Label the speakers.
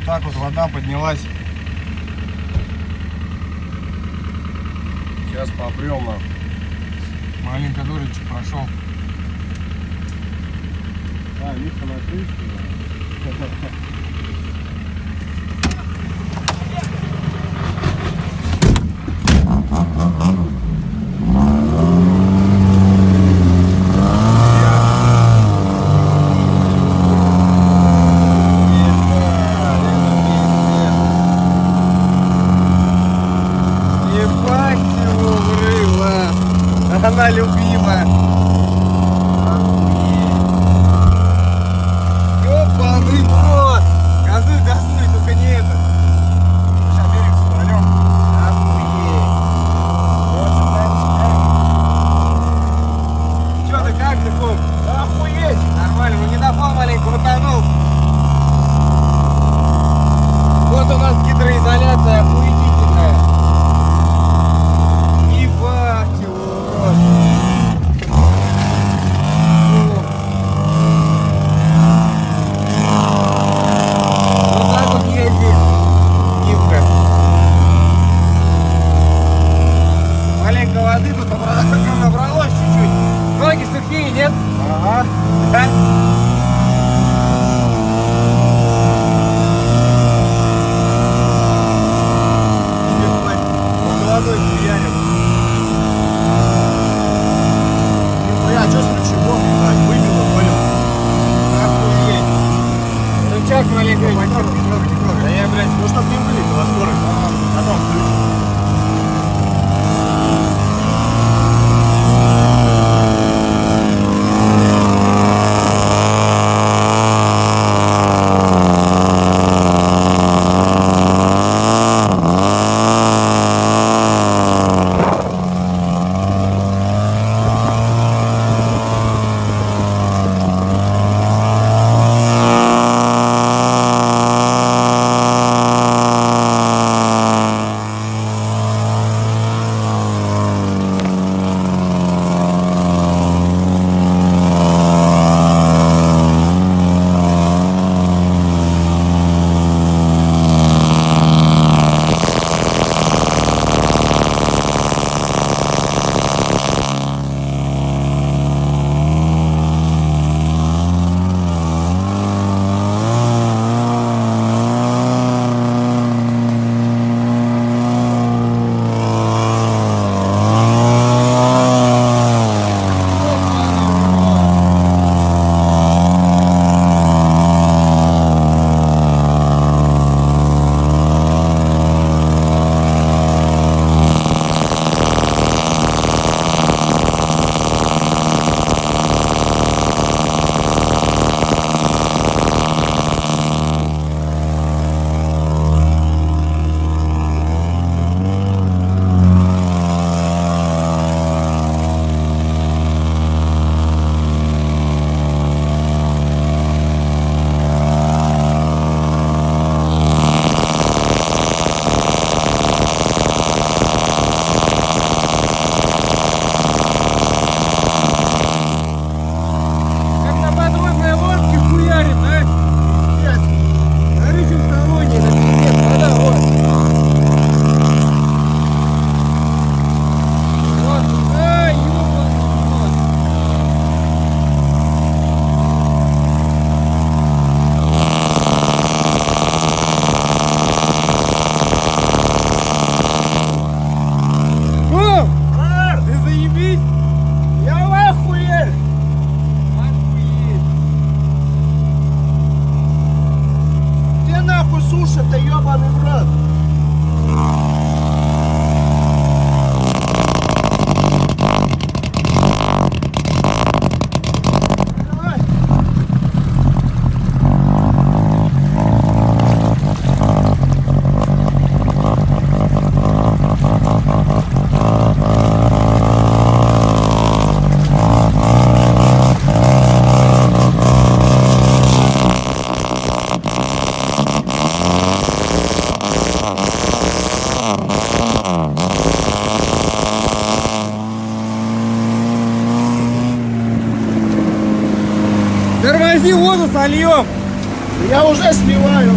Speaker 1: так вот вода поднялась. Сейчас попрем нам. Маленько дурочек прошел. А, Миха на крышке. Она любимая. Ёбаный рот. Газуй, газуй, только не это. Сейчас берег свернем. Охуеть. Чё ты, как ты, Ком? Охуеть. Нормально, ну не допал маленько, утонул. Вот у нас гидроизоляция охуетительная. Ебать его. Вот так вот ездит Нивка. Маленько воды тут набралось чуть-чуть. Ноги сухие, нет? Ага. Да? Молодой пьянин. А что с рычагом? Выбило, понял? Охуеть. Рычаг маленький. Да я, блядь, ну чтоб не вылетело скорость. Потом включу. Суша-то ёбаный в рот. Тормози, воду сольем. Я уже сливаю.